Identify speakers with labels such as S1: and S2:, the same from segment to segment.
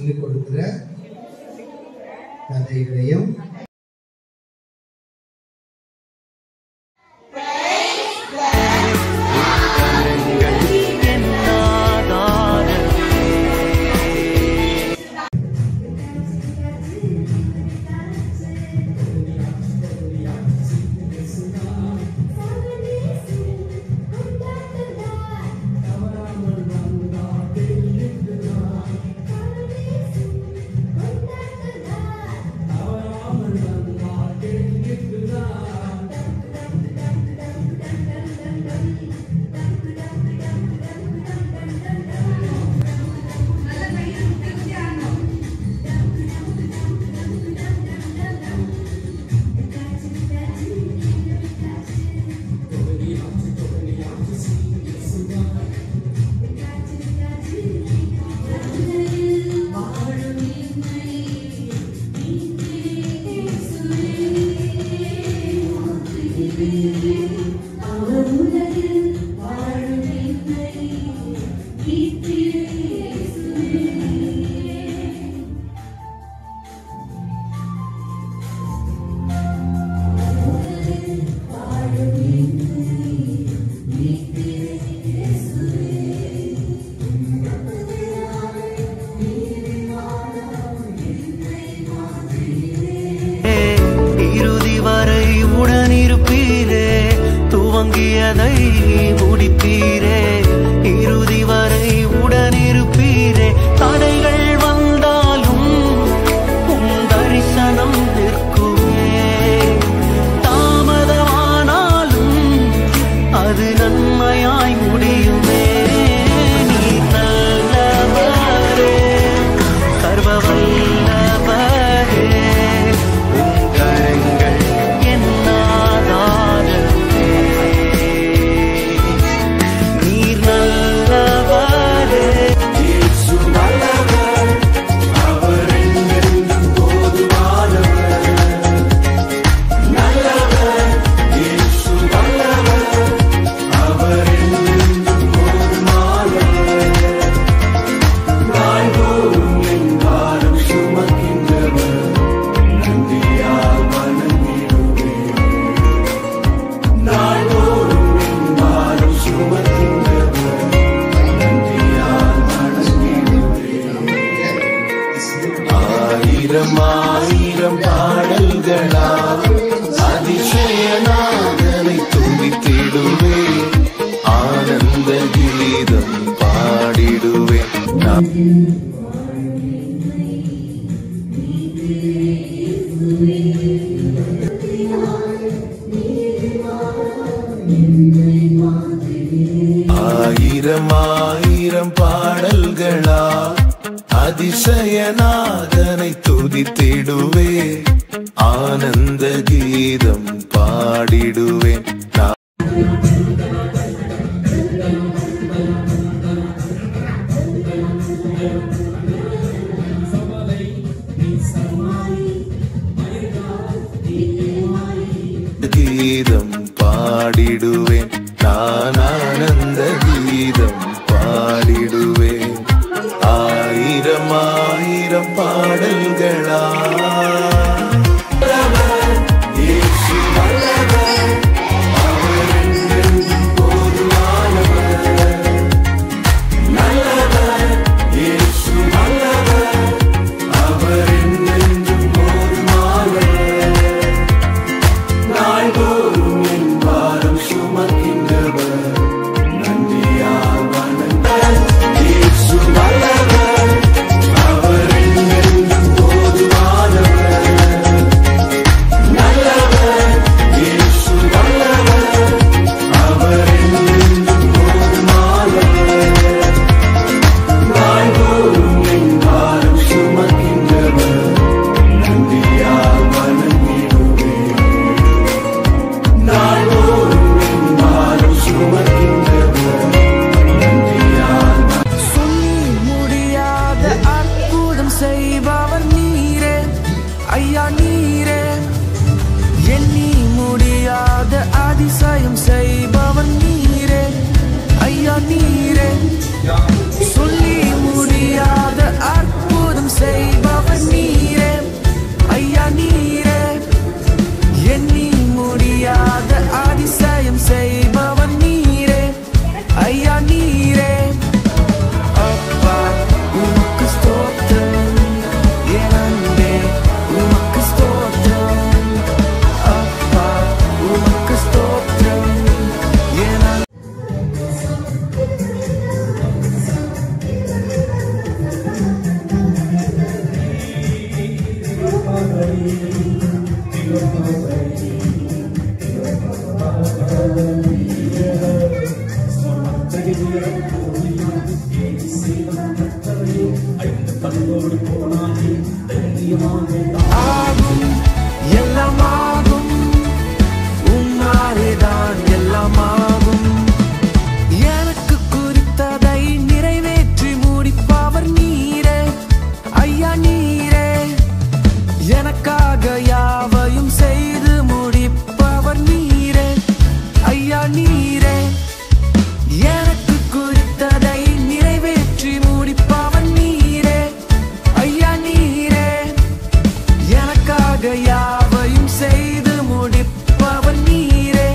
S1: சொல்லிக் கொடுக்கிற கதைகளையும்
S2: துவங்கியதை முடிப்பீரே, இறுதி வரை உடனிருப்பீரே. தடைகள் வந்தாலும் உன் தரிசனம் நிற்குமே, தாமதமானாலும் அது நன்மையாய் முடியுமே. நீ நல்லவரே, சர்வ வல்லவரே, உன் கரங்கள் என்னாதாரே. நீர் நல்லவரே, இயேசு நல்லவர், அவர் என்றென்றும் போதுமானவர். நல்லவர், இயேசு நல்லவர், அவர் என்றென்றும் போதுமானவர். நாள்தோறும் என் பாரம் சுமக்கின்றவர், நன்றியால் வணங்கிடுவேன். நாள்தோறும் என் பாரம் சுமக்கின்றவர், நன்றியால் வணங்கிடுவேன். ஆயிரம் ஆயிரம் பாடல்களால் அதிசயநாதனை துதித்திடுவேன், ஆனந்த கீதம் பாடிடுவேன். ஆயிரம் ஆயிரம் பாடல்களால் அதிசயநாதனை துதித்திடுவேன், ஆனந்த கீதம் பாடிடுவேன். கீதம் பாடிடுவேன், நான் ஆனந்த கீதம் பாடிடுவேன். ஆயிரம் ஆயிரம் பாடல்களா நாள்தோறும் என் பாரம் சுமக்கின்றவர், நன்றியால்
S1: எனக்கு குறித்ததை நிறைவேற்றி முடிப்பவன் நீரே ஐயா நீரே. எனக்காக யாவையும் செய்து முடிப்பவன் நீரே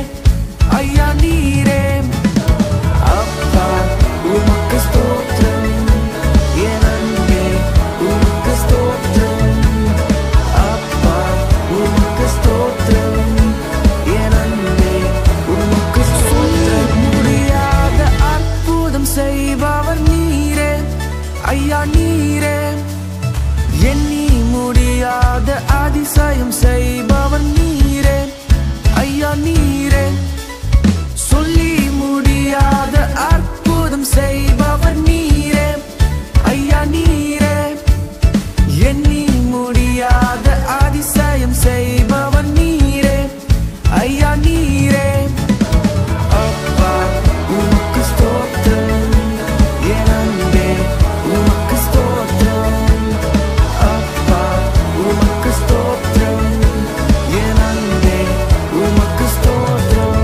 S1: ஐயா நீரே. அப்பா உமக்கு ஸ்தோத்திரம், என் அன்பே உமக்கு ஸ்தோத்திரம். அப்பா உமக்கு ஸ்தோத்திரம், என் அன்பே உமக்கு ஸ்தோத்திரம். முடியாத அற்புதம் செய்பவர் நீரே ஐயா நீரே. எண்ணி முடியாத அதிசயம் செய்பவர் நீரே ஐயா நீரே. சொல்லி முடியாத அற்புதம் செய்பவர் நீரே ஐயா நீரே. எண்ணி முடியாத அதிசயம் செய்பவர் நீரே ஐயா நீரே. அப்பா உமக்கு ஸ்தோத்திரம், என் அன்பே உமக்கு ஸ்தோத்திரம். அப்பா உமக்கு ஸ்தோத்திரம், என் அன்பே உமக்கு ஸ்தோத்திரம்.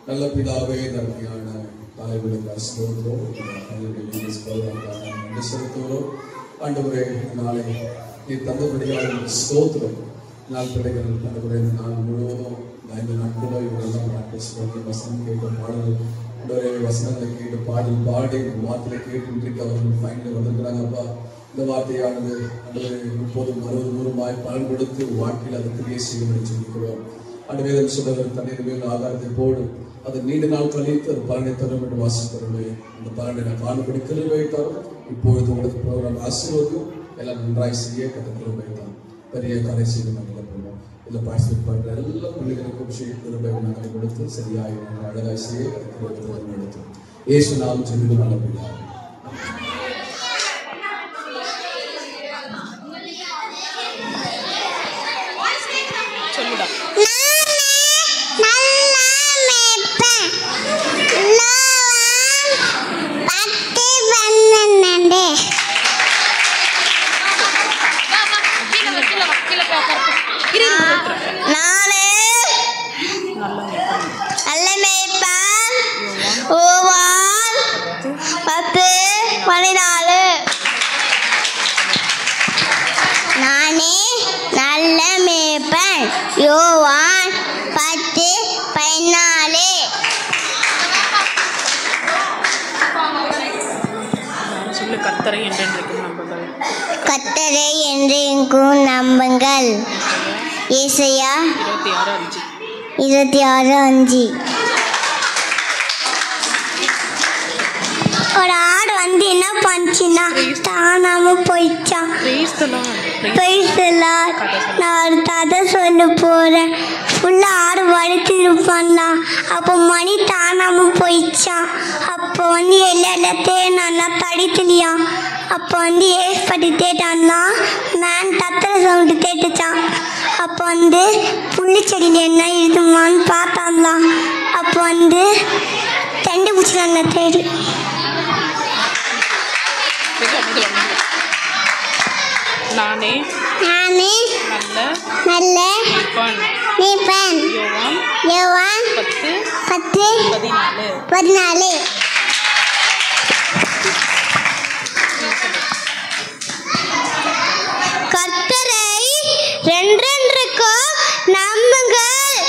S3: நல்ல பிதாவே தன்மையான தலைவர்களுக்கு ஸ்தோத்திரம் செலுத்துகிறோம். ஆண்டவரே நாளை நீ தந்தபடியாக ஸ்தோத்திரம். நாள் பிள்ளைகள் ஆண்டவரே நாள் முழுவதும் 5 நாட்களோ இவரெல்லாம் ப்ராக்டிஸ் பண்ணி வசனம் கேட்டு பாடல் ஆண்டவரே வசனத்தை கேட்டு பாடல் பாடி வார்த்தையை கேட்டு இன்றைக்கு அவர்கள் ஃபைனல் வந்திருக்கிறாங்கப்பா. இந்த வார்த்தையானது ஆண்டவரே 30, 60, 100 பலன் கொடுத்து வாழ்க்கையில் அதை கிரியை செய்ய சொல்லிக்கிறோம். அந்த வேதம் சொல்லுகிற தண்ணீர் மேல் ஆதாரத்தை போடு, அது நீண்ட நாள் கழித்து அது பலனை தரும் என்று வாசிக்கிறோமே. அந்த பலனை நான் காணும்படி கிருபை தரும். இப்பொழுது உங்களுக்கு ப்ரோக்ராம் ஆசீர்வாதம் எல்லாம் நன்றாய் செய்ய கிருபை தான். பெரிய கரை செய்து நாங்கள் போவோம். இதில் பார்ட்டிசிபேட் பண்ணுற எல்லா பிள்ளைகளுக்கும் கிருபை நாங்கள் கொடுத்து சரியாய் நாங்கள் அழகாய் செய்ய எடுத்தோம். இயேசு நாமம் சொல்லி நல்ல பிள்ளை.
S4: நல்ல மேய்ப்பன் 10, 14 சொல்லு. கர்த்தரை என்றென்றைக்கும் நம்புங்கள்.
S5: கர்த்தரை என்றென்றைக்கும் நம்புங்கள். ஏசாயா 26:5. ஒரு ஆடு வந்து என்ன பண்ணுச்சுன்னா தானாம போயிடுச்சான். நான் ஒரு கதை சொல்ல போறேன். ஃபுல்லா ஆடு வளர்த்து இருப்பான்னா அப்போ மணி தானாம போயிடுச்சான். அப்போ வந்து எல்லாத்தையும் நல்லா படிக்கலையா. அப்போ வந்து ஏற்பட்டு தேட்டான்னா நான் தத்திர சவுண்டு கேட்டுச்சான். அப்போ வந்து புள்ளிச்செடியில் என்ன இருக்குமான்னு பார்த்தாங்களாம். அப்போ வந்து கண்டுபிடிச்சாங்க தேடி.
S4: நானே
S5: நல்ல நீப்பன். யோவான் 10:14. கர்த்தரை என்றென்றைக்கும் நம்புங்கள்.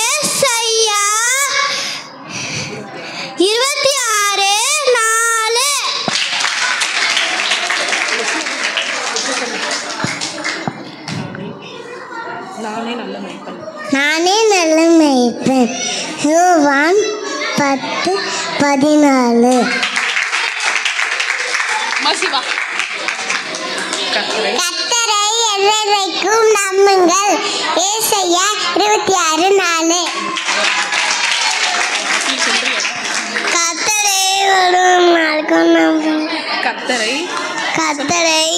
S5: ஏசாயா 26:4.
S4: நானே நல்ல மேய்ப்பன்.
S5: யோவான் 10:14. கர்த்தரை என்றென்றைக்கும் நம்புங்கள். ஏசாயா 26:4. கர்த்தரை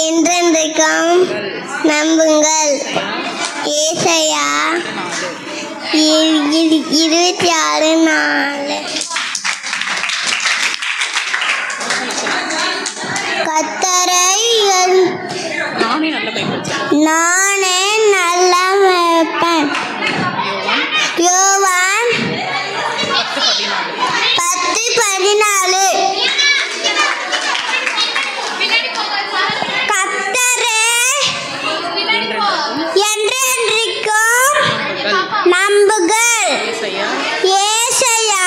S5: என்றென்றைக்கும் நம்புங்கள். ஏசாயா 26:4. கர்த்தரை நானே நல்ல மேய்ப்பன். யோவான் 10:14. கர்த்தரை என்றென்றைக்கும் நம்புங்கள். ஏசாயா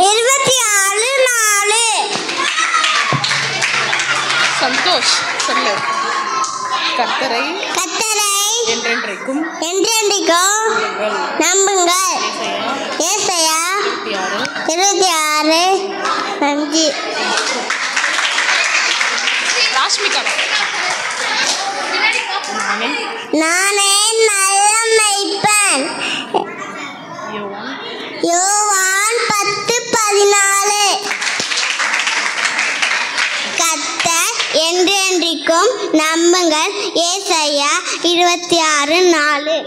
S5: 26:4.
S4: சந்தோஷ் சொல்லு. கர்த்தரை
S5: என்றென்றைக்கும் நம்புங்கள். ஏசாயா 26:5.
S4: ராஷ்மிகா
S5: நானே நல்ல மேய்ப்பன். யோவான் 10:14. கர்த்தர் என்றென்றைக்கும் நம்புங்கள். ஏசாயா 26:4.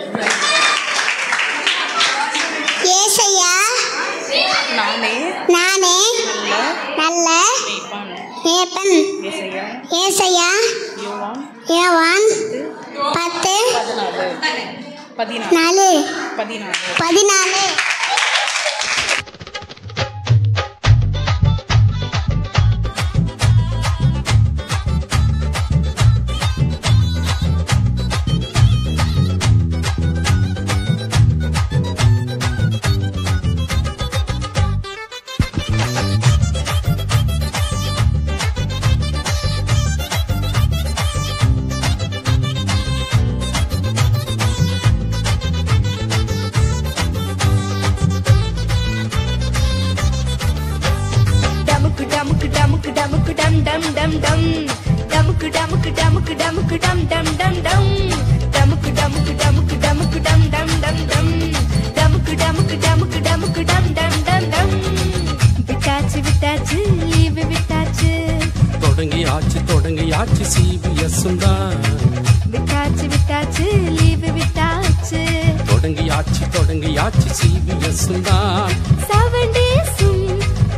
S5: ஏசாயா நானே நல்ல மேய்ப்பன். ஏசாயா யோவான் 10:14.
S6: தொடங்கியாச்சு CBS-ம் தான்.
S7: விட்டாச்சு லீவு விட்டாச்சு.
S6: தொடங்கியாச்சு CBS-ம் தான்.
S7: 7 days-ம்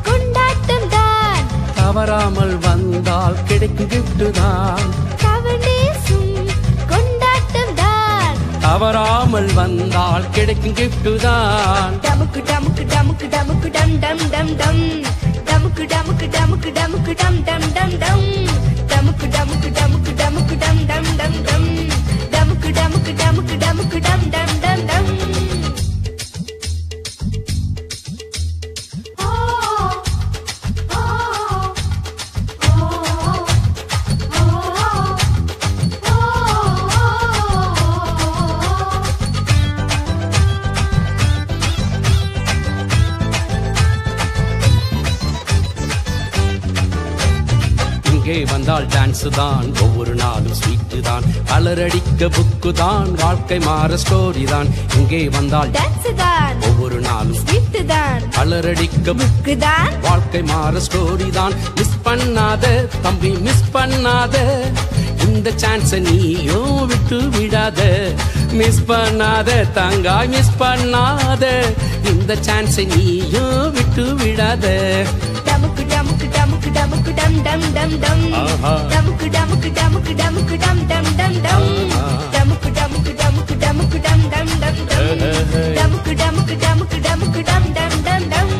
S7: கொண்டாட்டம் தான்.
S6: தவறாமல் வந்தால் கிடைக்கும் கிஃப்ட் தான்.
S7: 7 days-ம் கொண்டாட்டம் தான்.
S6: தவறாமல் வந்தால் கிடைக்கும் கிஃப்ட் தான்.
S7: டமுக்கு டமுக்கு டமுக்கு டமுக்கு டம் டம் டம் டம். டமுக்கு டமுக்கு டமுக்கு டமுக்கு டம் டம் டம் டம். டமுக்கு டமுக்கு டமுக்கு டமுக்கு டம் டம் டம் டம். டமுக்கு டமுக்கு டமுக்கு டமுக்கு டம் டம் டம் டம்.
S6: இங்கே வந்தால் டான்ஸ் தான், ஒவ்வொரு நாளும் ஸ்வீட்டு தான், கலரடிக்க புக்கு தான், வாழ்க்கை மாற ஸ்டோரி தான். இங்கே வந்தால்
S7: டான்ஸ் தான்,
S6: ஒவ்வொரு நாளும்
S7: ஸ்வீட் தான்,
S6: கலரடிக்க
S7: புக்கு தான்,
S6: வாழ்க்கை மாற ஸ்டோரி தான். மிஸ் பண்ணாத தம்பி, மிஸ் பண்ணாத, இந்த சான்ஸ நீயும் விட்டு விடாத. மிஸ் பண்ணாத தங்காய், மிஸ் பண்ணாத, இந்த சான்ஸ நீயும் விட்டு விடாத.
S7: டமுக்கு டமுக்கு டமுக்கு டமுக்கு டம் டம் டம் டம், டமுக்கு டமுக்கு டமுக்கு டமுக்கு டம் டம் டம் டம், டமுக்கு டமுக்கு டமுக்கு டமுக்கு டம் டம் டம் டம், டமுக்கு டமுக்கு டமுக்கு டமுக்கு டம் டம் டம் டம்.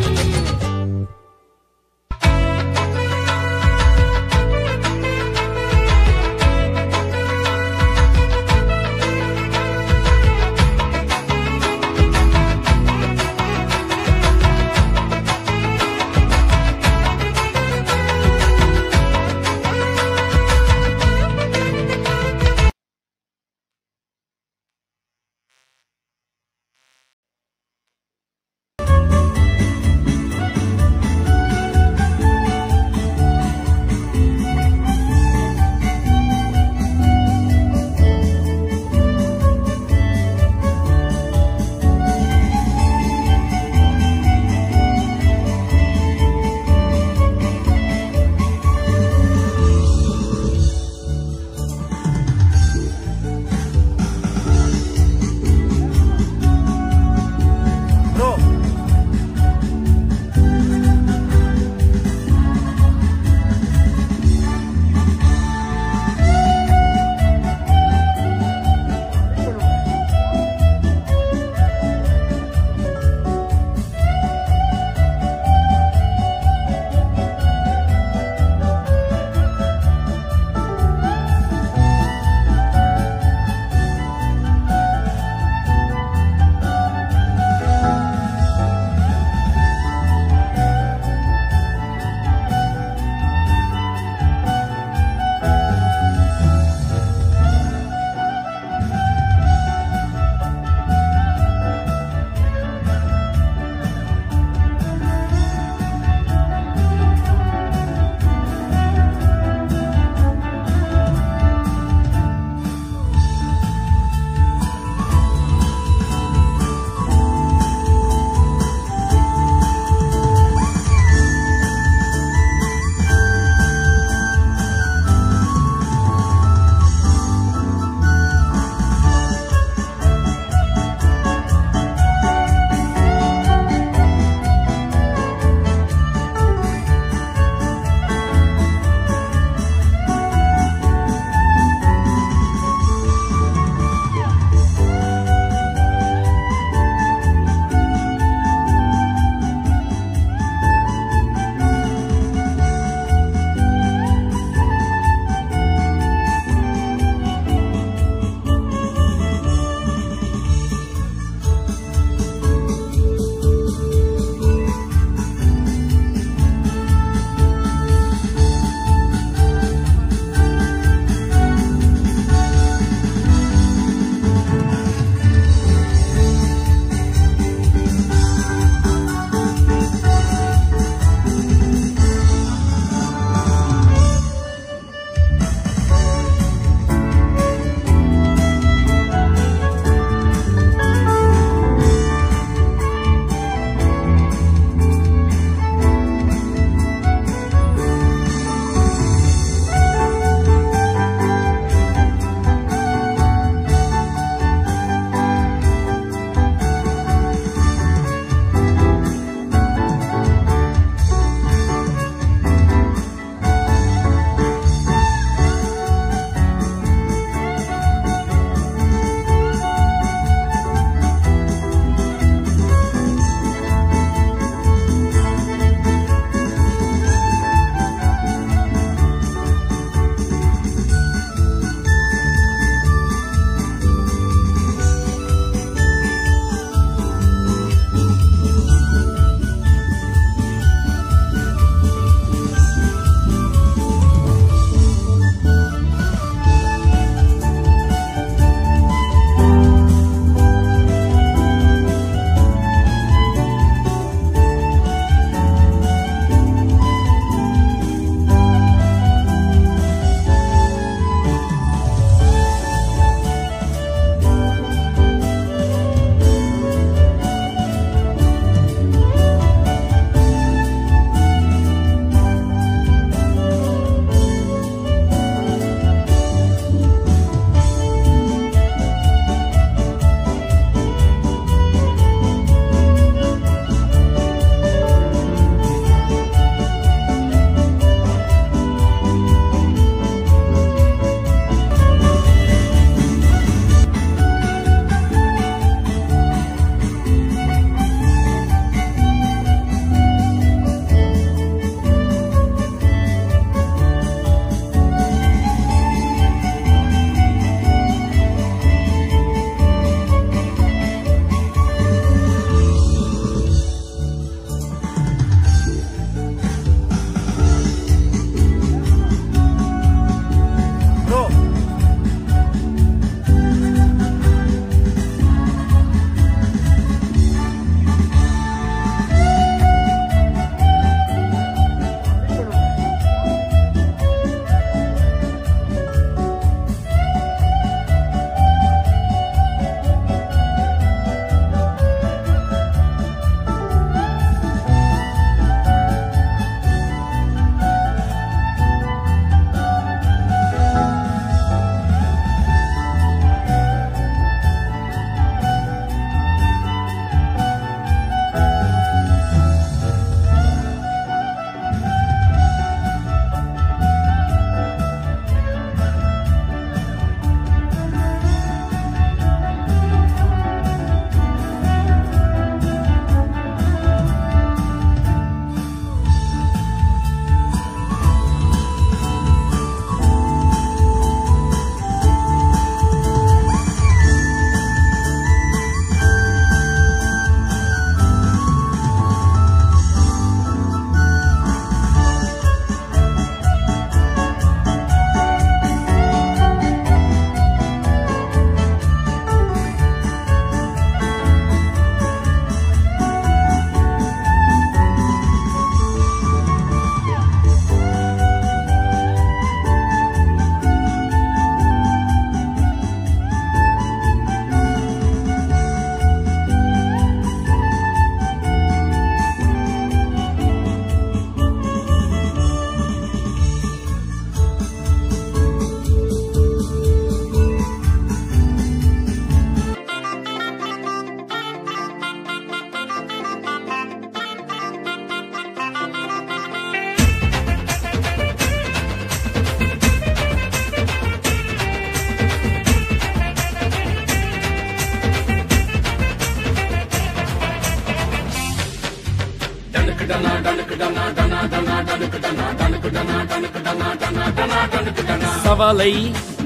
S6: சவாலை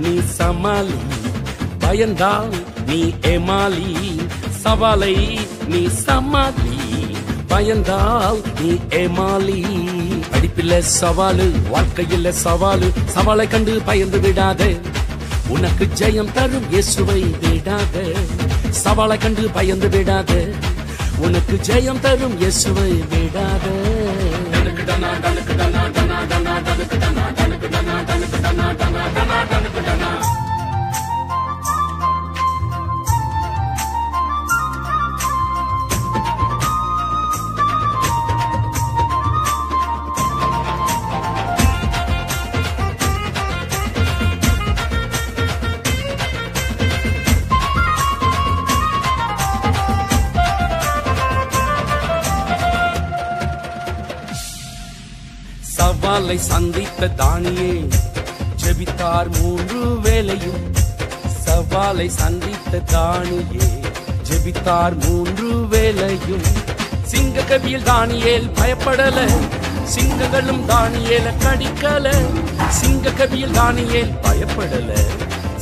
S6: நீ சமாளி, பயந்தால் நீ ஏமாளி. சவாலை நீ சமாளி, பயந்தால் நீ ஏமாளி. படிப்பில சவாலு, வாழ்க்கையில சவாலு. சவாலை கண்டு பயந்து விடாதே, உனக்கு ஜெயம் தரும் இயேசுவை விடாதே. சவாலை கண்டு பயந்து விடாதே, உனக்கு ஜெயம் தரும் இயேசுவை விடாதே. சவாலை சந்தித்த தானியே ஜெபித்தார் 3 வேளையும். சவாலை சந்தித்த தானியே ஜெபித்தார் 3 வேளையும். சிங்க கவியில் தானியேல் பயப்படல, சிங்கங்களும் தானியேல கடிக்கல. சிங்க கவியில் தானியேல் பயப்படல,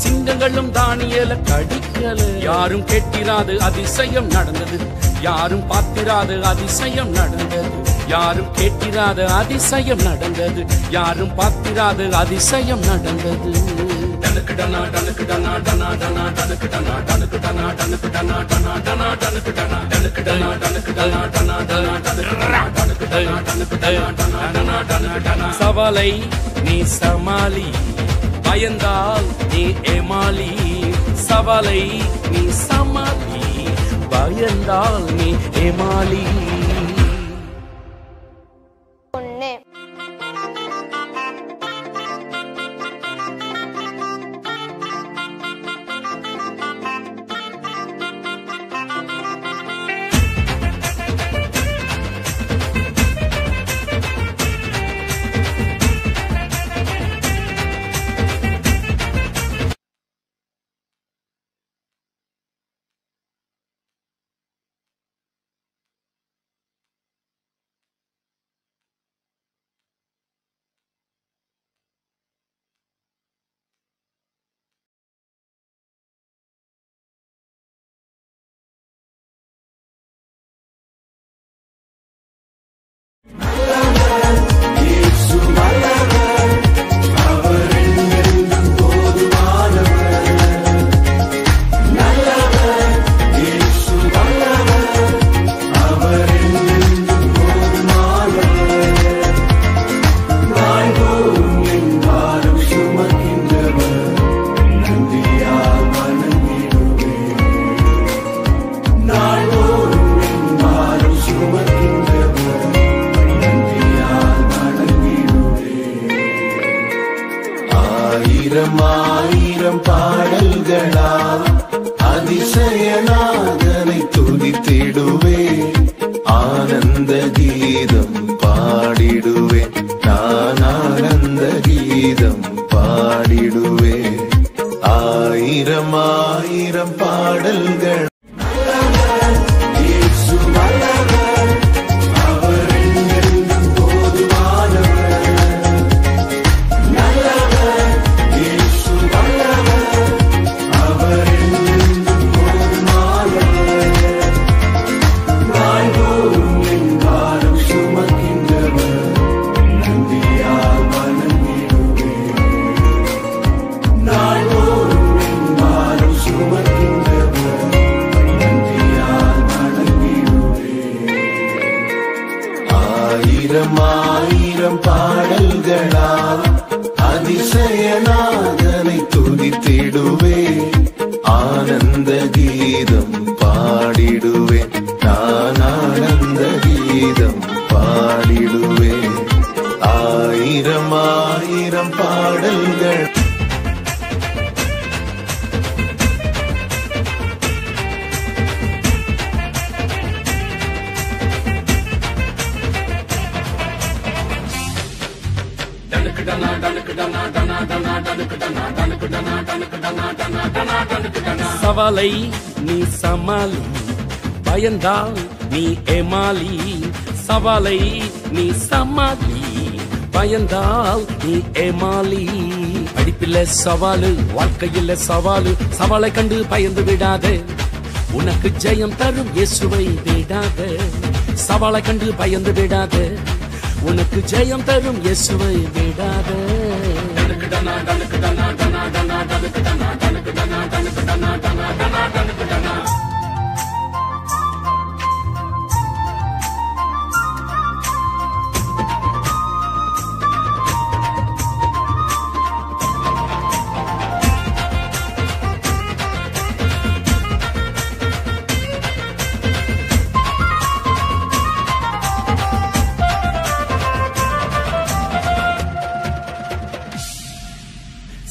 S6: சிங்கங்களும் தானியேல கடிக்கல. யாரும் கேட்டிராது அதிசயம் நடந்தது, யாரும் பார்த்திராது அதிசயம் நடந்தது. யாரும் கேட்டிராத அதிசயம் நடந்தது, யாரும் பார்த்திராத அதிசயம் நடந்தது. சவாலை நீ சமாளி, பயந்தால் நீ ஏமாளி. சவாலை நீ சமாளி, பயந்தால் நீ ஏமாளி.
S2: ஆயிரம் பாடல்களால் அதிசயநாதனை துதித்திடுவே. ஆனந்த கீதம் பாடிடுவே, நான் ஆனந்த கீதம் பாடிடுவே. ஆயிரம் பாடல்கள் ஆயிரம் பாடல்களால் அதிசயநாதனை துதித்திடுவே. ஆனந்த கீதம் பாடிடுவே, நான் ஆனந்த கீதம் பாடிடுவே. ஆயிரம் பாடல்கள்
S6: சவாலை நீ சமாளி, பயந்தால் நீ ஏமாளி. சவாலை நீ சமாளி, பயந்தால் நீ ஏமாளி. படிப்பில்ல சவாலு, வாழ்க்கையில் சவாலு, சவாலை கண்டு பயந்து விடாதே, உனக்கு ஜெயம் தரும் இயேசுவை விடாதே. சவாலை கண்டு பயந்து விடாதே, உனக்கு ஜெயம் தரும் இயேசுவை விடாதே.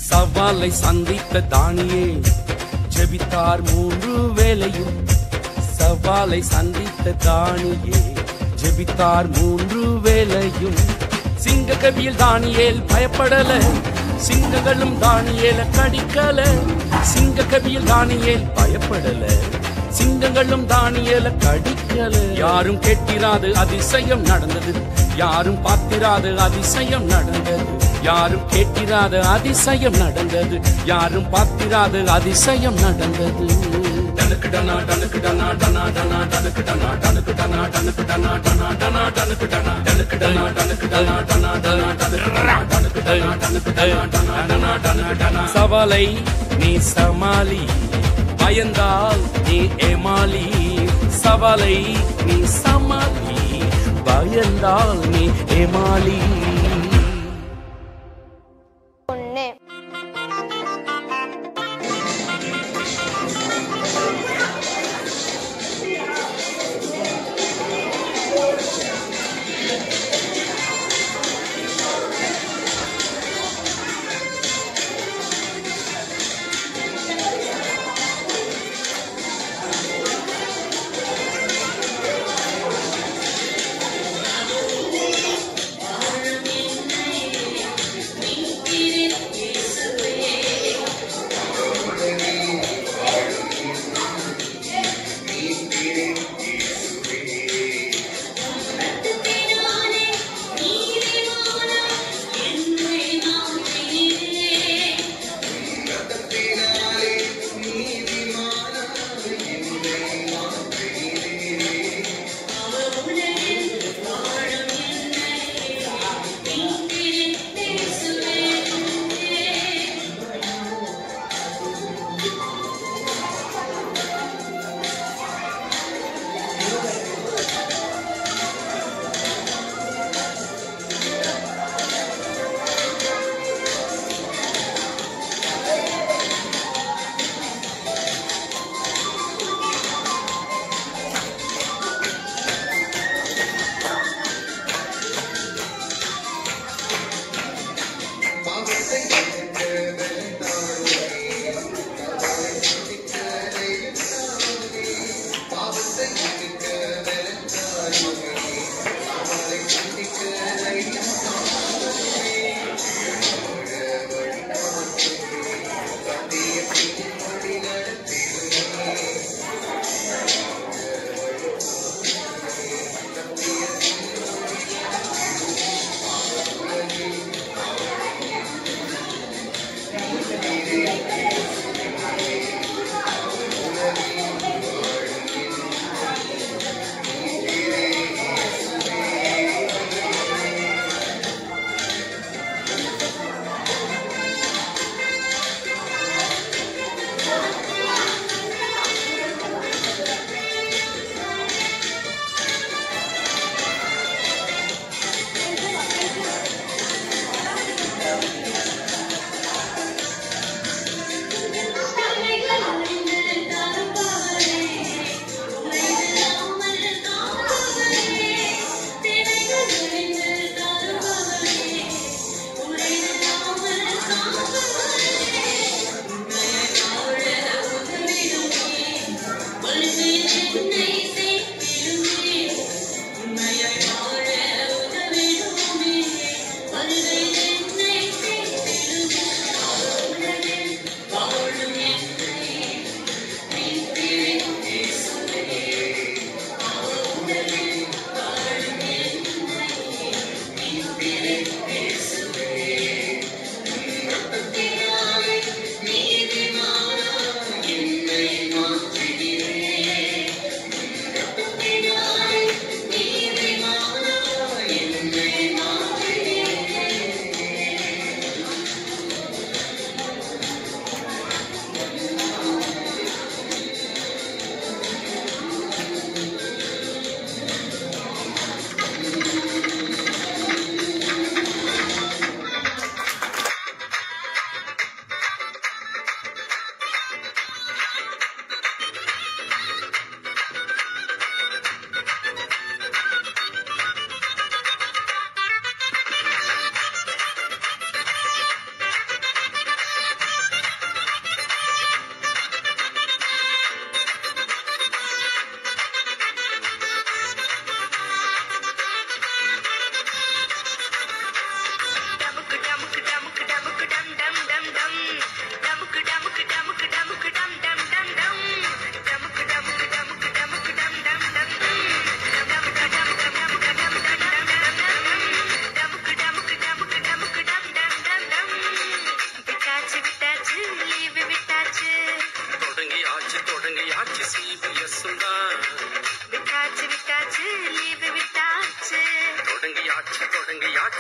S6: சவாலை சந்தித்த தானியேல் ஜெபித்தார் 3 வேளையும். சவாலை சந்தித்த தானியேல் ஜெபித்தார் 3 வேளையும். சிங்க கவியில் தானியேல் பயப்படல, சிங்கங்களும் தானியேல கடிக்கல. சிங்க கவியில் தானியேல் பயப்படல, சிங்கங்களும் தானியேல கடிக்கல. யாரும் கேட்டிராது அதிசயம் நடந்தது, யாரும் பார்த்திராது அதிசயம் நடந்தது. யாரும் கேட்டிராத அதிசயம் நடந்தது, யாரும் பார்த்திராத அதிசயம் நடந்தது. சவாலை நீ சமாளி, பயந்தால் நீ ஏமாளி. சவாலை நீ சமாளி, பயந்தால் நீ ஏமாளி.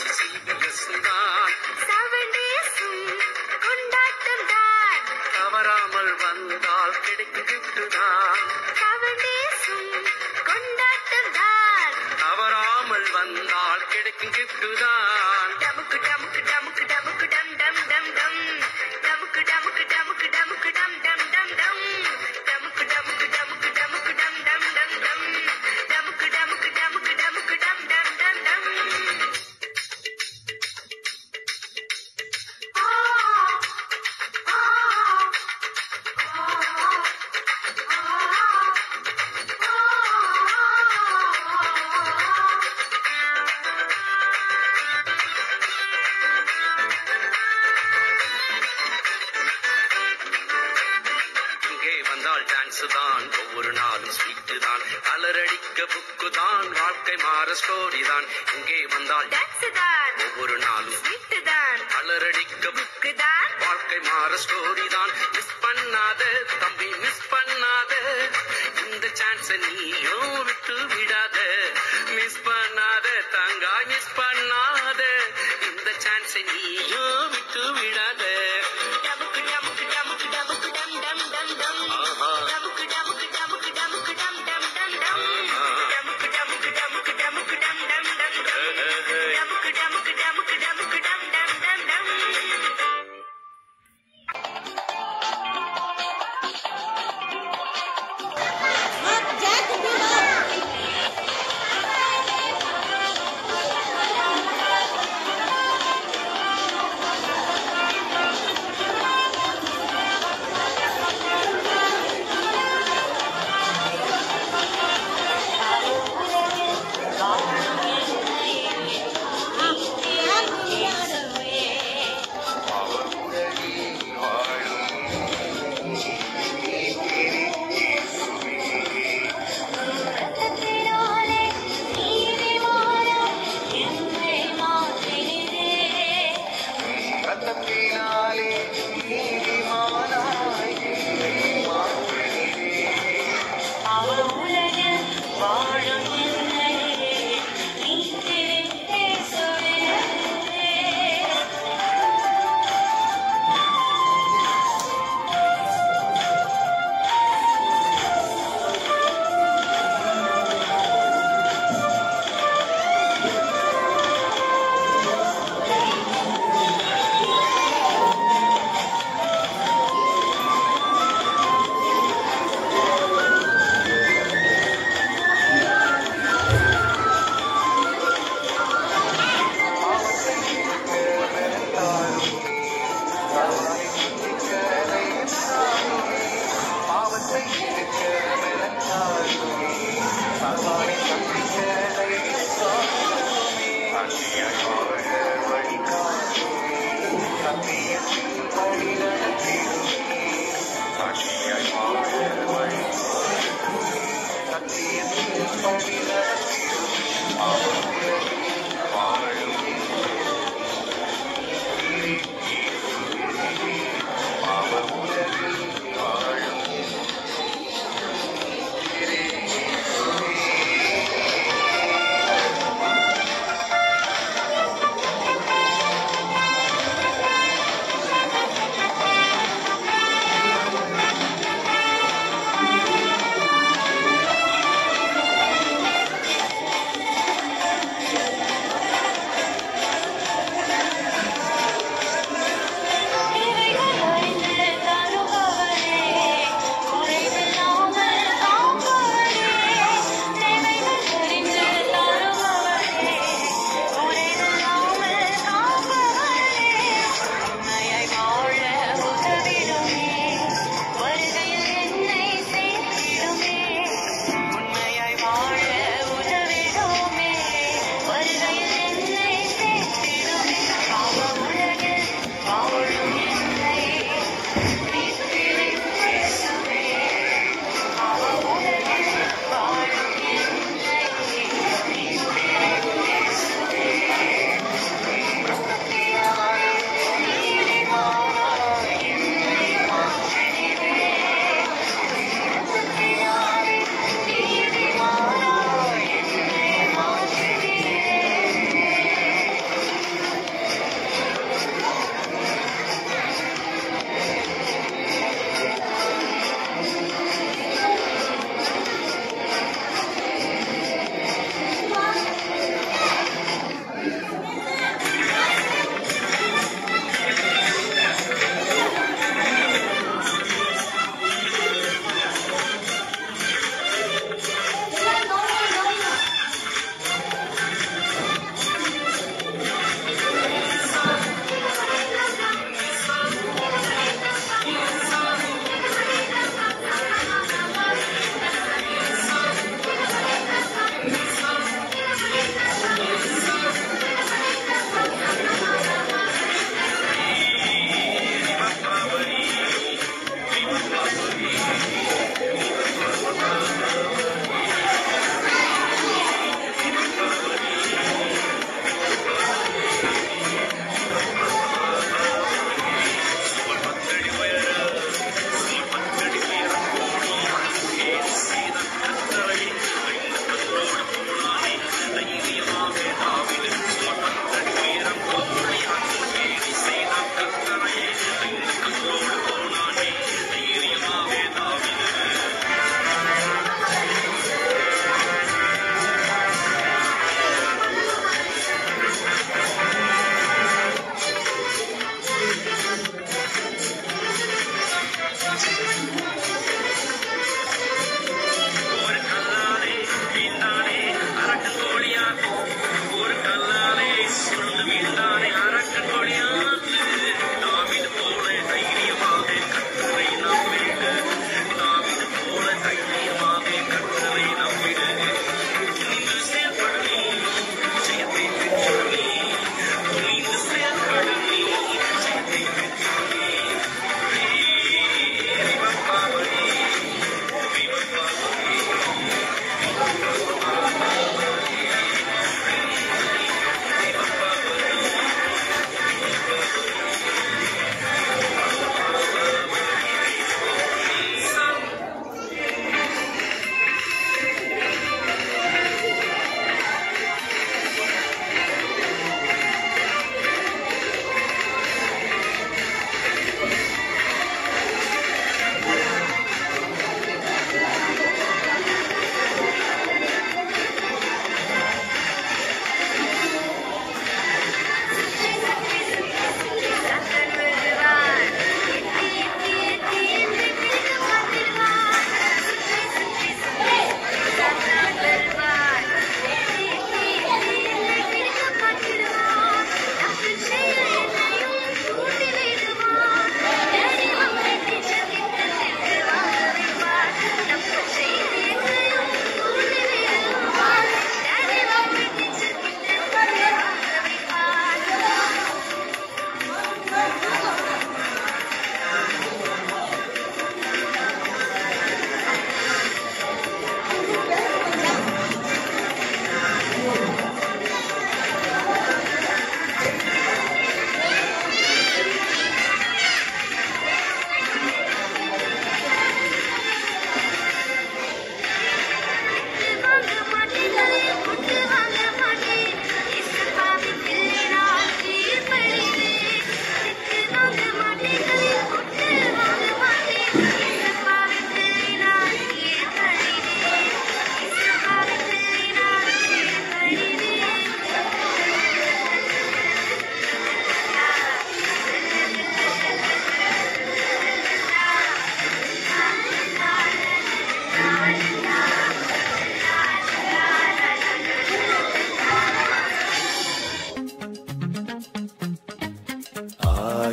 S6: CBS தான்
S7: 7 days கொண்டாட்டம் தான்
S6: தவறாமல் வந்தால் கிடைக்கும் gift தான்
S7: 7 days கொண்டாட்டம் தான்
S6: தவறாமல் வந்தால் கிடைக்கும் gift தான்
S7: டமுக்கு டமுக்கு டமுக்கு டமுக்கு டம் டம் டம் டம் டமுக்கு டமுக்கு டமுக்கு டமுக்கு டம் டம் டம் டம் டமுக்கு டமுக்கு டமுக்கு டமுக்கு டம் டம் டம் டம் டமுக்கு டமுக்கு டமுக்கு டமுக்கு டம் டம் டம் டம்
S6: இங்கே வந்தால் டான்ஸ் தான் ஒவ்வொரு நாளும் ஸ்வீட் தான் அலரடிக்க புக்கு தான் வாழ்க்கை மாற ஸ்டோரி தான் இங்கே வந்தால்
S7: டான்ஸ் தான்
S6: ஒவ்வொரு நாளும்
S7: ஸ்வீட் தான்
S6: அலரடிக்க
S7: புக்கு தான்
S6: வாழ்க்கை மாற ஸ்டோரி தான் மிஸ் பண்ணாத தம்பி மிஸ் பண்ணாத இந்த சான்ஸ் நீயும் விட்டு விடாத மிஸ் பண்ணாத தங்காய் மிஸ் பண்ணாத இந்த சான்ஸ் நீயும் விட்டு விடாத
S7: டமுக்கு டமுக்கு டமுக்கு டமுக்கு டம் டம் டம் டம் டமுக்கு டமுக்கு டமுக்கு டமுக்கு டம் டம் டம் டம் டமுக்கு டமுக்கு டமுக்கு டமுக்கு டம் டம் டம் டம் டமுக்கு டமுக்கு டமுக்கு டமுக்கு டம் டம் டம் டம்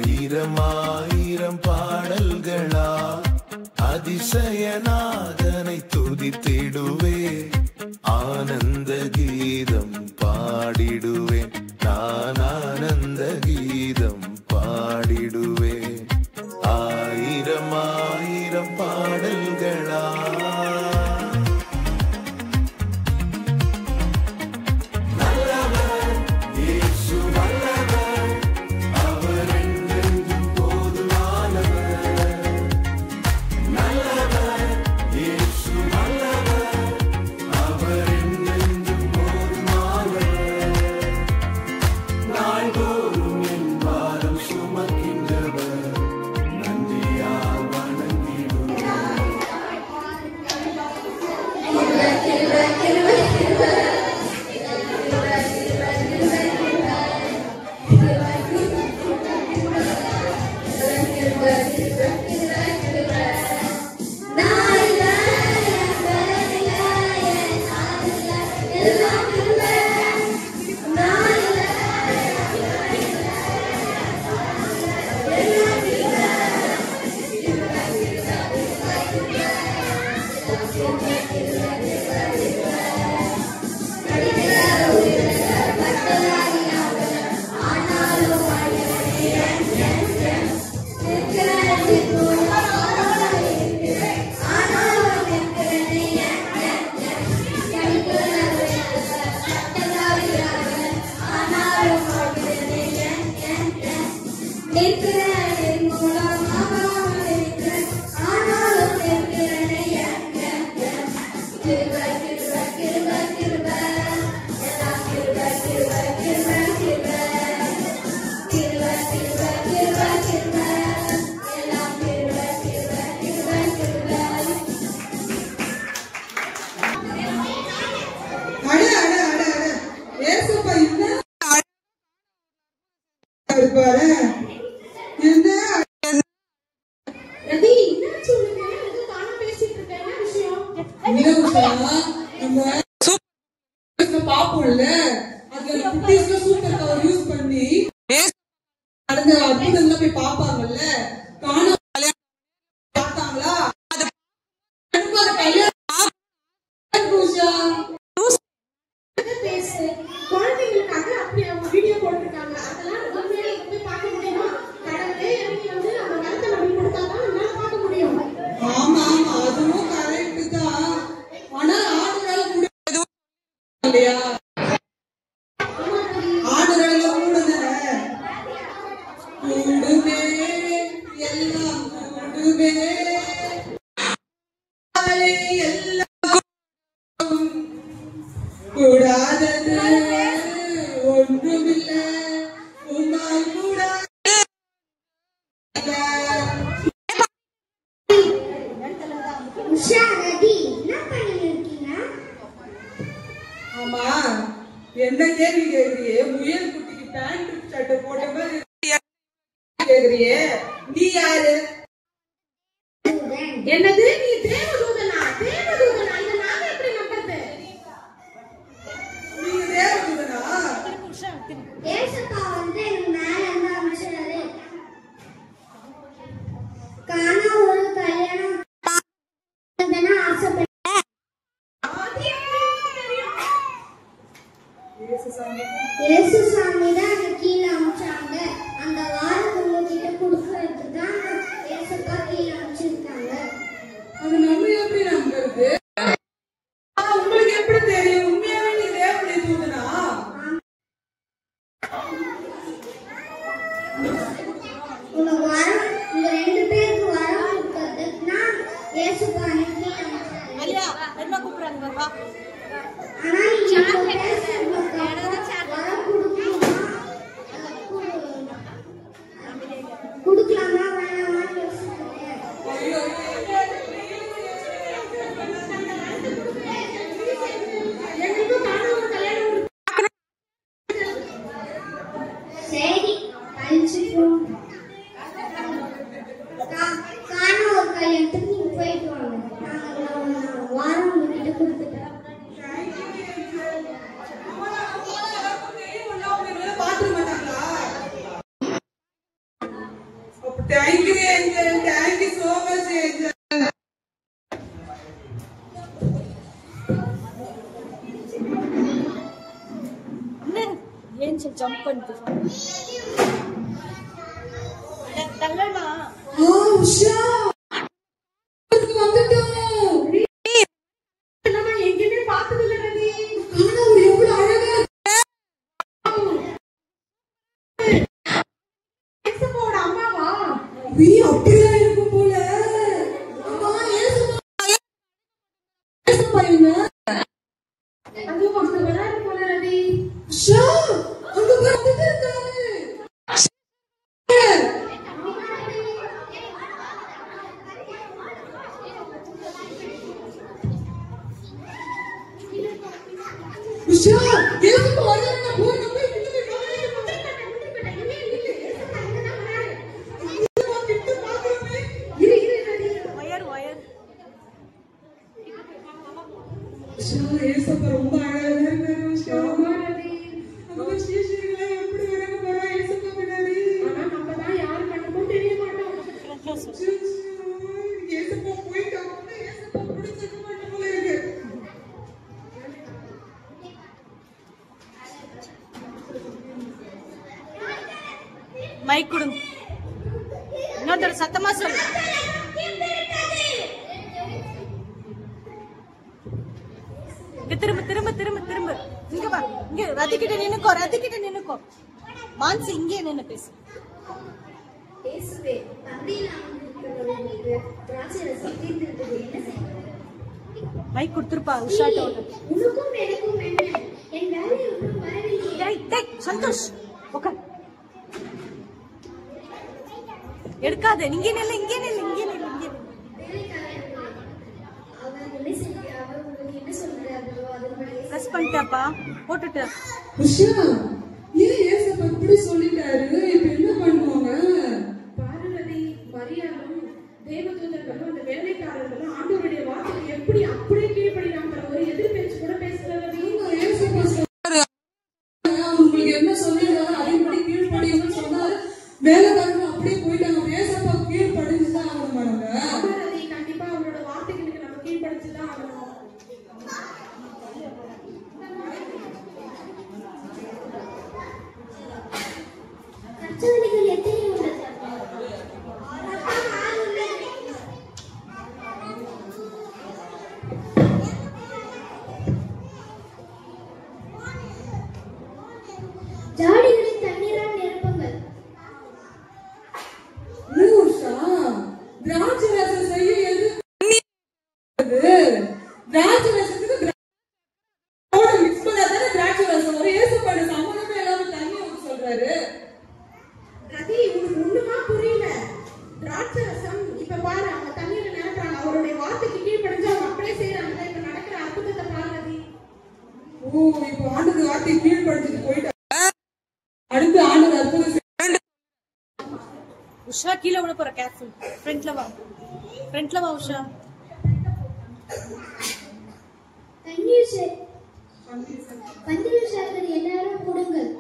S2: ஆயிரம் ஆயிரம் பாடல்களா அதிசயநாதனை துதித்திடுவே ஆனந்த கீதம் பாடிடுவேன் நான் ஆனந்த கீதம் பாடிடுவேன் ஆயிரம் ஆயிரம் பாடல்களா
S8: பாப்போம்ல அதுல குட்டீஸ்ல சூப்பர் பவர் யூஸ் பண்ணி நடந்த அற்புதம்லாம் போய் பாப்பாங்கல்ல காண பார்த்தாங்களா
S9: குழந்தைங்களுக்காக அப்படி அவங்க வீடியோ போட்டிருக்காங்க. அதெல்லாம் உண்மையிலே போய் பார்க்க முடியுமா? கடவுளே இறங்கி வந்து நம்ம கருத்தை நம்பி கொடுத்தாதான் நம்மளால பார்க்க முடியும்.
S8: ஆமா ஆமா அதுவும் கரெக்ட் தான். ஆனா ஆடுறால முடியாது இல்லையா? ஆடுறால கூடுதே கூடுவே எல்லாம் கூடுவே கூடாதது ஒன்றுமில்லை உன்னால் கூடாது. ஆமா என்ன கேள்வி கேக்குறியே? முயல் குட்டிக்கு பேண்ட் சட்டை போட்ட மாதிரி கேக்குறியே? நீ யாரு?
S9: என்னது நீ தேவதூதனா? தேவதூதனா? இதை நாம எப்படி நம்புறது?
S8: நீ தேவதூதனா?
S5: ஏசப்பா வந்து எனக்கு மேல இருந்து அமைச்சாரு. காண ஒரு கல்யாணம் ஆசைப்பட்டேன். இயேசு சாமி தான் எனக்கு கீழே அமைச்சாங்க. அந்த வாரம் உங்ககிட்ட கொடுக்கறதுக்கு தான் ஏசப்பா கீழே அமைச்சிருக்காங்க.
S8: அது நம்ம எப்படி நம்புறது? உங்களுக்கு எப்படி தெரியும்? உண்மையாவே நீ தேவனுடைய தூதனா?
S5: உங்க வாரம் உங்க 2 பேருக்கு வாரம் கொடுக்கறதுக்கு நான் ஏசப்பா எனக்கு கீழே அமைச்சாரு.
S7: அலியா என்ன கூப்பிடுறாங்க வா.
S5: ஆனா நீங்க வரம் கொடுக்கலாமா வேணாமான்னு யோசிக்கிறேன். சரி கழிச்சுப்போம். காண ஒரு கல்யாணத்துக்கு நீங்க போயிட்டு வாங்க. நாங்க வாரம் உங்ககிட்ட கொடுத்துட்டேன்.
S8: பாத்துக்க மாட்டாங்களா? Thank you, Angel. Thank you so much, Angel.
S7: Angel jump பண்ணிட்டு தள்ளனா
S8: உஷா வந்துட்டோம். நான் எங்கேயுமே பார்த்தது இல்ல ரவி. ஆனா ஒரு எவ்வளவு அழகா ஏசப்பாவோட அம்மாவா? அப்படியே இருக்கும் போல. அம்மா ஏசப்பா என்ன? அது அங்க வராரு போல ரவி. உஷா அங்க வந்துட்டு இருக்காரு. உஷா ஏசப்பா வராரு. நான் போய் போய் விட்டு ஏசப்பா ரொம்ப அழகா இருக்காரு. உஷா நம்ம சீஷர்களே எப்படி வராங்க பாரு ஏசப்பா பின்னாடி. ஆனா நம்ம தான் யார் கண்ணுக்கும் தெரிய மாட்டோம். ஏசப்பா போயிட்டாங்க. ஏசப்பா பிடிச்சிக்க மாட்டோம் போல இருக்கு.
S7: மைக் கொடுங்க. இன்னொரு சத்தமா சொல்லு. திரும்ப திரும்ப திரும்ப திரும்ப இங்க வா. இங்க ரதிக்கிட்ட நின்னுக்கோ. மான்சி இங்கே நின்னு பேசு.
S5: இயேசுவே, தந்தையின் நாமத்தில் திராட்சைரசம் தீர்ந்துவிட்டது, என்ன செய்வது?
S7: மைக் கொடுத்துருப்பா உஷாட்ட.
S5: உனக்கும் எனக்கும் என்ன? என் வேலை ஒன்றும் வரவில்லை.
S7: சந்தோஷ் உட்கார். எடுக்காத. இங்கே நில்லு.
S5: அவர் உங்களுக்கு என்ன சொல்றாரோ அதன்படி
S7: பிரஸ் பண்ணிட்டாப்பா போட்டுட்டு.
S8: உஷா ஏன் ஏசப்பா இப்படி சொல்லிட்டாரு? இப்ப என்ன பண்ணுவாங்க? பாரதி மரியாளும் தேவதூதர்களும் அந்த வேலைக்காரர்களும் ஆண்டவருடைய வார்த்தையை எப்படி அப்படியே கீழ்ப்படினாங்க. ஒரு எதிர் பேச்சு கூட பேசுறது. ஏசப்பா சொல்றாரு உங்களுக்கு என்ன சொல்லிடுறாரு அதன்படி கீழ்ப்படியும்னு சொன்னாரு. வேலைக்காரர்கள் அப்படியே போயிட்டாங்க. ஏசப்பா கீழ்ப்படிஞ்சுதான் ஆகணும் பாருங்க. கண்டிப்பா அவரோட வார்த்தைகளுக்கு நம்ம கீழ்ப்படிச்சுதான் ஆகணும்.
S5: கற்றவர்கள் எத்தனை உள்ளது? ஜாடிகளில் தண்ணீரால் நிரப்புங்கள்.
S8: திராட்சரசம் செய்ய எது? திராட்சரசத்துக்கு மிக்ஸ் பண்ணாதானே திராட்சரசம் வரும். ஏசப்பாடு சம்மந்தமே இல்லாம தண்ணி ஊத்த சொல்றாரு. ரதி உனக்கு ஒண்ணுமா புரியல. திராட்சரசம் இப்ப பாரு அவங்க தண்ணியில நிரப்புறாங்க. அவருடைய வார்த்தைக்கு கீழ்ப்படிஞ்சு அவங்க அப்படியே செய்யறாங்க. இப்ப நடக்கிற அற்புதத்தை பாரு ரதி. இப்ப ஆண்டது வார்த்தைக்கு கீழ்ப்படிஞ்சுட்டு போயிட்டாங்க. அடுத்து ஆண்டது அற்புதம்
S7: உஷா கீழே விட போற. கேர்ஃபுல். ஃப்ரண்ட்ல வா உஷா.
S5: பன்னீர் சாதனை எல்லாரும் கொடுங்கள்.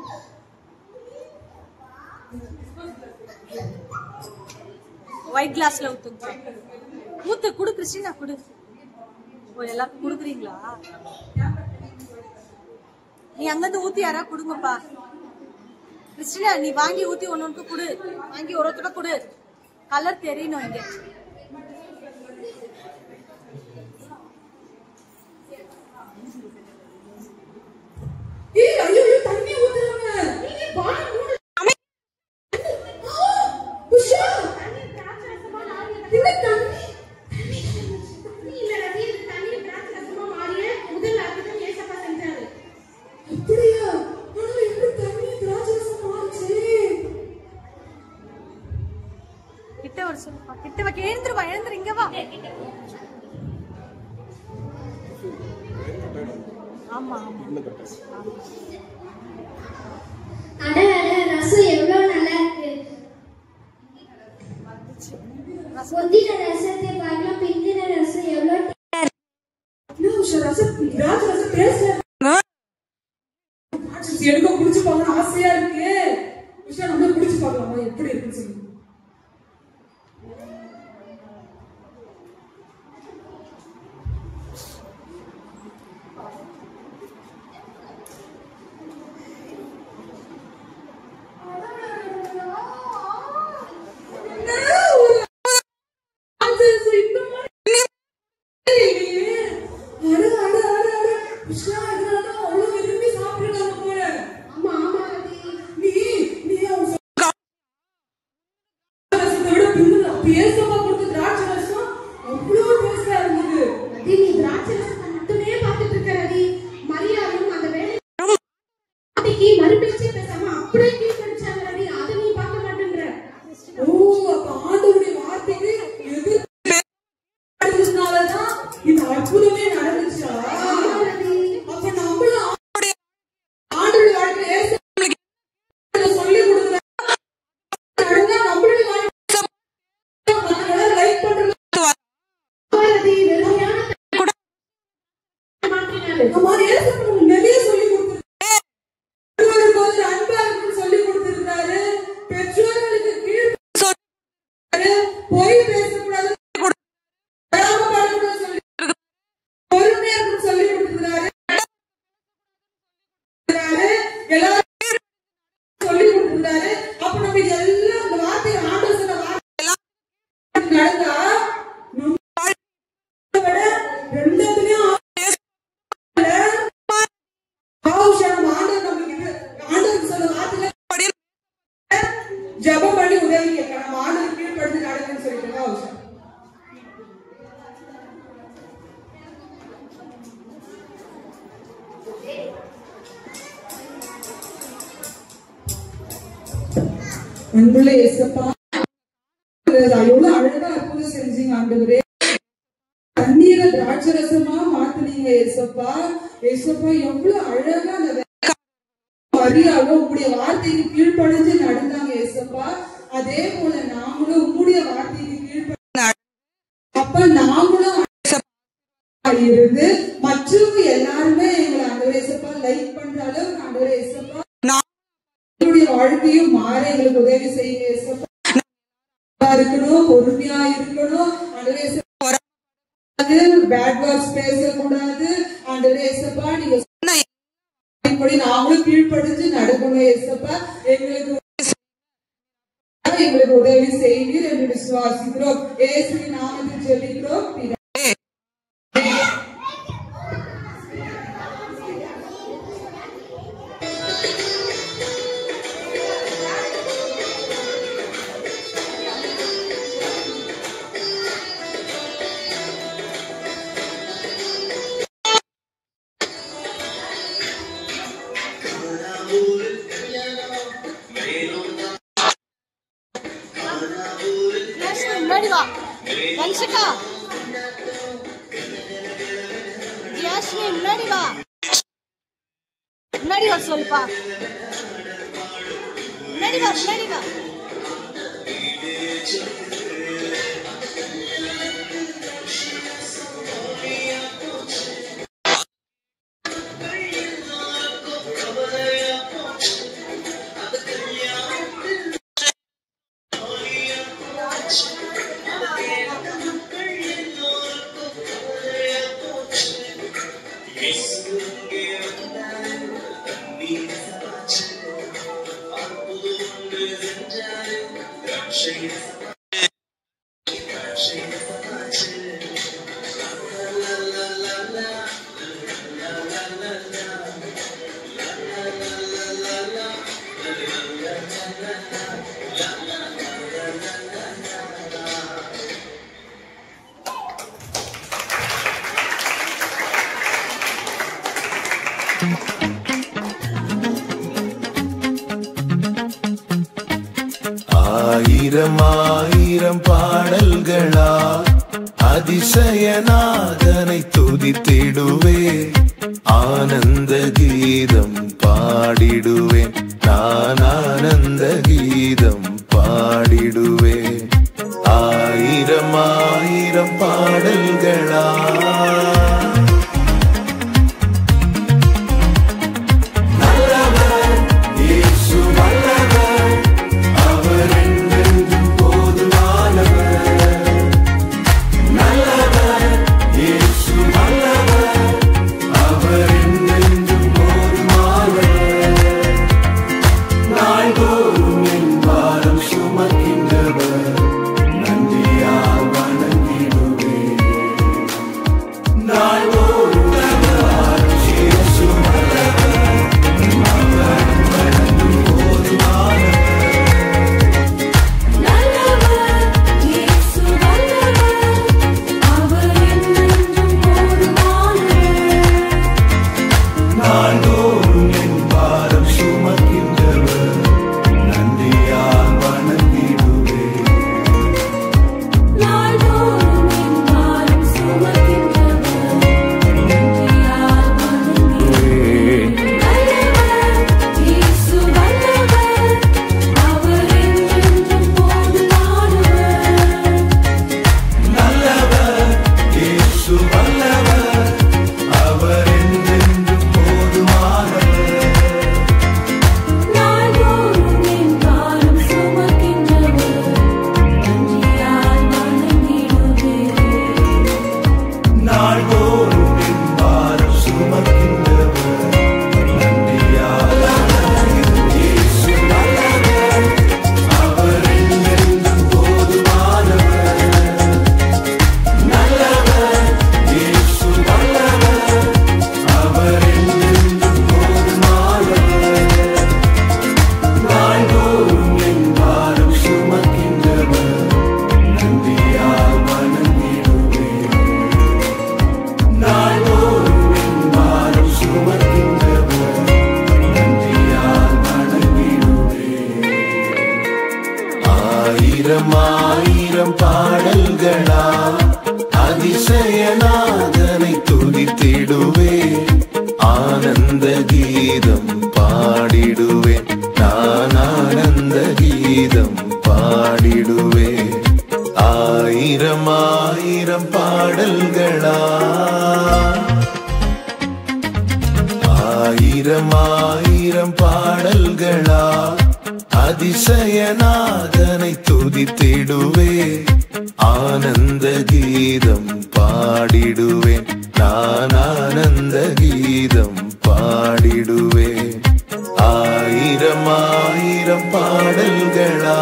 S7: ஒயிட் கிளாஸ்ல ஊத்து குடு. கிறிஸ்டினா குடு. ஓ எல்லாருக்கும் குடுக்குறீங்களா? நீ அங்கிருந்து ஊத்தி யாரா குடுங்கப்பா. கிறிஸ்டினா நீ வாங்கி ஊத்தி ஒன்னொன்னு குடு. வாங்கி ஒருத்தர குடு. கலர் தெரியணும் இங்க.
S8: தண்ணி ஊத்துறாங்க. நீங்க பால் மூடு. உஷா தண்ணி திராட்சரசமா மாறிய. இந்த தண்ணி இல்ல ரவி. இந்த தண்ணி திராட்சரசமா மாறிய முதல் அற்புதம் ஏசப்பா செஞ்சாரு. அப்படியா? ஆனா எப்படி தண்ணி திராட்சரசமா மாறுச்சு?
S7: கிட்ட வர சொல்லுப்பா. கிட்ட வா. எழுந்துரு இங்க வா. ஆமா
S5: அட ரசம் எவ்வளவு நல்லா இருக்கு. முந்தின ரசத்தை பார்க்கலாம் பிந்தின ரசம் எவ்வளவு
S8: எனக்கு குடிச்சு பார்க்கணும் ஆசையா இருக்கு. நம்ம குடிச்சு பார்க்கலாமா எப்படி இருக்குன்னு சொல்லி. பேசமா கொடுத்த திராட்சை ரசம் அவ்வளவு டேஸ்டா இருந்தது.
S9: ரதி நீ திராட்சை ரசத்தை மட்டுமே பார்த்துட்டு இருக்க ரதி. மரியாதையும் அந்த வேலை மறுபேச்சே பேசாம அப்படியே கீழ்படிச்சாங்க ரதி. அதை நீ பார்க்க மாட்டேன்ற.
S8: ஓ அப்ப ஆண்டவருடைய வார்த்தைக்கு எதிர்னாலதான் இந்த அற்புதமே நடந்துச்சா? அப்ப நம்மளும் ஆண்டவருடைய வார்த்தையை சொல்லி கொடுக்குற நம்மளுடைய வார்த்தை லைக் பண்றது நிறைய சொல்லி கொடுத்திருக்காரு. அன்பா இருக்குன்னு சொல்லி கொடுத்திருக்காரு. பெற்றோர்களுக்கு கீழ் பொய் பேசக்கூடாது, பொறுமையா இருக்குன்னு சொல்லி கொடுத்திருக்காரு. எல்லாரும் சொல்லி கொடுத்திருக்காரு. அப்ப நம்ம எல்லாம் அந்த வார்த்தை ஆண்டவர் சொன்ன வார்த்தை நடந்தா ரெண்டுலயும் ஆண்டவர் சொன்ன வார்த்தை ஜபம் பண்ணி உதவி கேட்கணும். நம்ம ஆண்டவர் கீழ்படுத்தி நடக்குன்னு சொல்லிட்டு அவசரம். அன்புள்ள இயேசப்பா, எவ்வளவு அழகா அற்புதம் செஞ்சீங்க ஆண்டவரே. தண்ணீரை திராட்சை ரசமா மாத்துனீங்க இயேசப்பா. இயேசப்பா எவ்வளவு அழகா அந்த மரியாதை உங்களுடைய வார்த்தைக்கு கீழ்ப்படிஞ்சு நடந்தாங்க இயேசப்பா. அதே போல நாங்களும் உங்களுடைய வார்த்தைக்கு கீழ்ப்படிஞ்சு அப்ப நாங்களும் இருந்து மற்றவங்க எல்லாருமே எங்களை ஆண்டவரே இயேசப்பா லைக் பண்ற அளவுக்கு ஆண்டவரே இயேசப்பா எங்களுடைய வாழ்க்கையும் மாற எங்களுக்கு உதவி செய்யுங்க இயேசப்பா. இருக்கணும், பொறுமையா இருக்கணும் ஆண்டவரே இயேசப்பா. பேட் வேர்ட்ஸ் பேசக்கூடாது ஆண்டவரே இயேசப்பா. நீங்க நாங்களும் கீழ்ப்படிஞ்சு நடக்கணும் இயேசப்பா. எங்களுக்கு உதவி செய்வீர் என்று விசுவாசிக்கிறோம். இயேசுவின் நாமத்தில் ஜெபிக்கிறோம்.
S10: முன்னாடி வா சொல்லுப்பா. முன்னாடி வா, முன்னாடி வா.
S2: ஆயிரம் ஆயிரம் பாடல்களா அதிசயநாதனை துதித்திடுவே. ஆனந்த கீதம் பாடிடுவேன் நான், ஆனந்த கீதம் பாடிடுவேன். ஆயிரம் ஆயிரம் பாடல்களா ஆயிரம் ஆயிரம் பாடல்களா அதிசயநாதனை துதித்திடுவே ஆனந்த கீதம் பாடிடுவேன் நான் ஆனந்த கீதம் பாடிடுவேன் ஆயிரம் ஆயிரம் பாடல்களா ஆயிரம் ஆயிரம் பாடல்களா அதிசயநாதனை துதித்திடுவே ஆனந்த கீதம் பாடிடுவேன் நான் ஆனந்த கீதம் பாடிடுவேன் ஆயிரம் ஆயிரம் பாடல்களா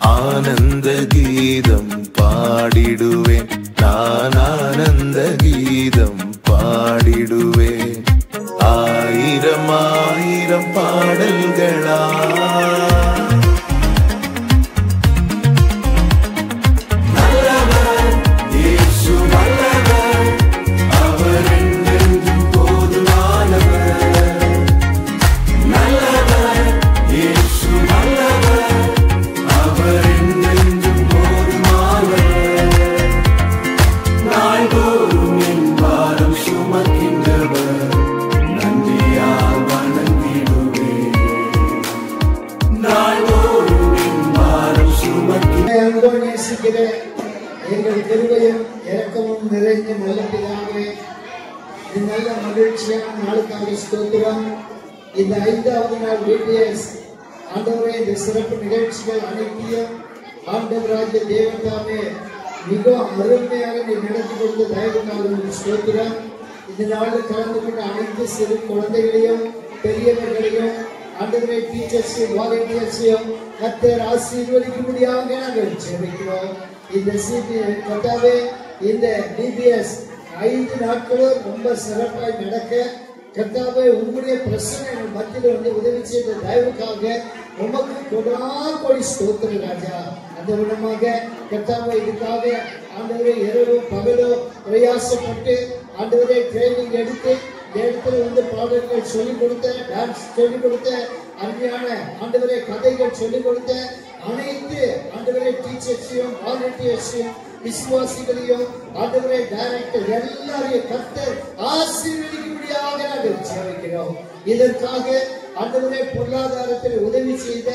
S2: ஆனந்த கீதம் பாடிடுவேன் நான் ஆனந்த கீதம் பாடிடுவேன் ஆயிரம் ஆயிரம் பாடல்களா எங்கள் கிருபையும் இரக்கமும் நிறைந்த நல்ல பிதாவே இந்த நல்ல மகிழ்ச்சியான நாளுக்காக ஸ்தோத்திரம். இந்த 5வது நாள் BTS ஆண்டவரே இந்த சிறப்பு நிகழ்ச்சிகள் அனைத்தையும் ஆண்டவராகிய தேவதாமே மிகவும் அருமையாக நீ நடத்தி கொடுத்த தயவுக்காக ஸ்தோத்திரம். இந்த நாளில் கலந்து கொண்ட அனைத்து சிறு குழந்தைகளையும் பெரியவர்களையும் ஆண்டவரே டீச்சர்ஸையும் வாலண்டியர்ஸையும் கர்த்தர் ஆசீர்வதிக்கும்படியாக நாங்கள் ஜெபிக்கிறோம். இந்த கர்த்தாவே இந்த BTS 5 நாட்களும் ரொம்ப சிறப்பாய் நடக்க கர்த்தாவே உங்களுடைய பிரசன்னம் எங்கள் மத்தியில் வந்து உதவி செய்த தயவுக்காக உமக்கு கொடாக்கொடி ஸ்தோத்திரம் ராஜா. அந்த விதமாக கர்த்தாவே இதுக்காக ஆண்டவரே இரவு பகலோ பிரயாசப்பட்டு ஆண்டவரே ட்ரைனிங் எடுத்து இடத்துல வந்து பாடல்கள் சொல்லிக் கொடுத்த டான்ஸ் சொல்லிக் கொடுத்த அருமையான ஆண்டவரே கதைகள் சொல்லிக் கொடுத்த அனைத்து ஆண்டவரே டீச்சர்ஸையும் வாலண்டியர்ஸையும் விசுவாசிகளையும் ஆண்டவரே டைரக்டர் எல்லாரையும் கர்த்தர் ஆசீர்வதிக்கும்படியாக நாங்கள் ஜெபிக்கிறோம். இதற்காக ஆண்டவரே பொருளாதாரத்தில் உதவி செய்த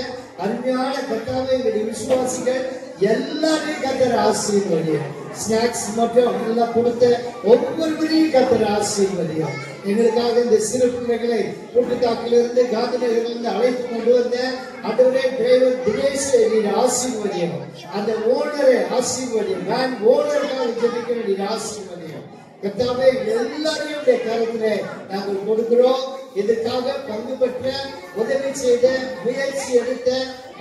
S2: அருமையான கர்த்தாவே விசுவாசிகள் எல்லாரையும் கர்த்தர் ஆசீர்வதியும். ஸ்நாக்ஸ் மட்டும் எல்லாம் கொடுத்த ஒவ்வொருவரையும் கர்த்தர் ஆசீர்வதியும். எங்களுக்காக இந்த சிறு பிள்ளைகளை கூட்டுத்தாக்கிலிருந்து காந்தி நகரிலிருந்து அழைத்து கொண்டு வந்த ஆண்டவரே டிரைவர் தினேஷை நீர் ஆசீர்வதியும். அந்த ஓனரை ஆசீர்வதியும். வேன் ஓனருக்காக ஜெபிக்கிற நீர் ஆசீர்வதியும். கர்த்தாவே எல்லாரையும் கருத்திலே நாங்கள் கொடுக்கிறோம். இதுக்காக பங்கு பெற்ற உதவி செய்த முயற்சி எடுத்த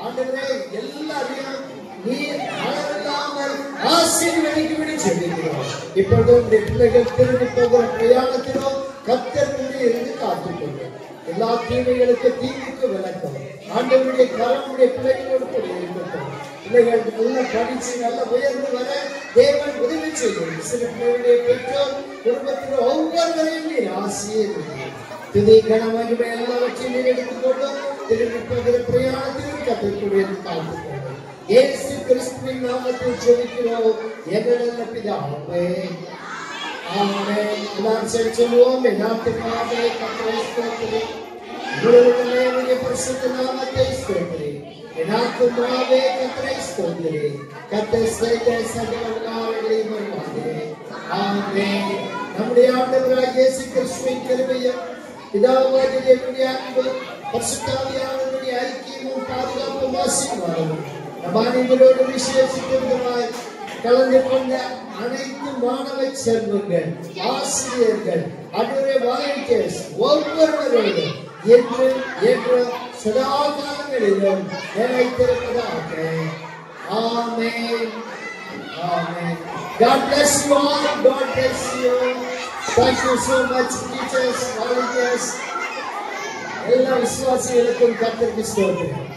S2: ஆண்டவரே எல்லாரையும் நீர் அளவில்லாமல் ஆசீர்வதிக்கும்படி ஜெபிக்கிறோம். இப்பொழுது உங்களுடைய பிள்ளைகள் திரும்பி போகிற பிரயாணத்திலும் கர்த்தர் கூட இருந்து காத்துக்கொள்ளும். எல்லா தீமைகளுக்கு தீங்குக்கு விளக்கும். ஆண்டவருடைய கரமுடைய பிள்ளைகளோடு கூட இருக்கட்டும். பிள்ளைகள் நல்ல படிச்சு நல்ல உயர்ந்து வர தேவன் உதவி செய்யும். சிறு பிள்ளைகளுடைய பெற்றோர் குடும்பத்தில் ஒவ்வொருவரையும் நீர் ஆசீர்வதியும். துதி கனமகிமை எல்லாவற்றையும் நீர் எடுத்துக்கொள்ளும். திரும்பி போகிற பிரயாணத்திலும் கர்த்தர் கூட இருந்து காத்துக்கொள்ளும். இயேசு கிறிஸ்துவின் நாமத்தில் ஜெபிக்கிறோம் எங்கள் நல்ல பிதாவே. ஆமென். எல்லாரும் சேர்ந்து சொல்லுவோம். என் ஆத்துமாவே கர்த்தரை ஸ்தோத்திரி. உம்முடைய பரிசுத்த நாமத்தை ஸ்தோத்திரி. என் ஆத்துமாவே கர்த்தரை ஸ்தோத்திரி. கர்த்தர் செய்த சகல நன்மைகளையும் மறவாதே. ஆமென். நம்முடைய ஆண்டவராகிய இயேசு கிறிஸ்துவின் கிருபையும் பிதாவாகிய தேவனுடைய அன்பும் பரிசுத்த ஆவியானவருடைய ஐக்கியமும் பாதுகாப்பும் ஆசீர்வாதமும் நம் அனைவரோடு விசேஷித்தமாய் கலந்து கொண்ட அனைத்து மாணவ செல்வங்கள், ஆசிரியர்கள், ஆண்டவரே வாலண்டியர்ஸ் ஒவ்வொருவரோடும் என்று சதா காலங்களிலும் நிலைத்திருப்பதாக. ஆமென். Amen. God bless you all. God bless you. Thank you so much, teachers, volunteers. எல்லா விசுவாசிகளுக்கும் கர்த்தருக்கு ஸ்தோத்திரம்.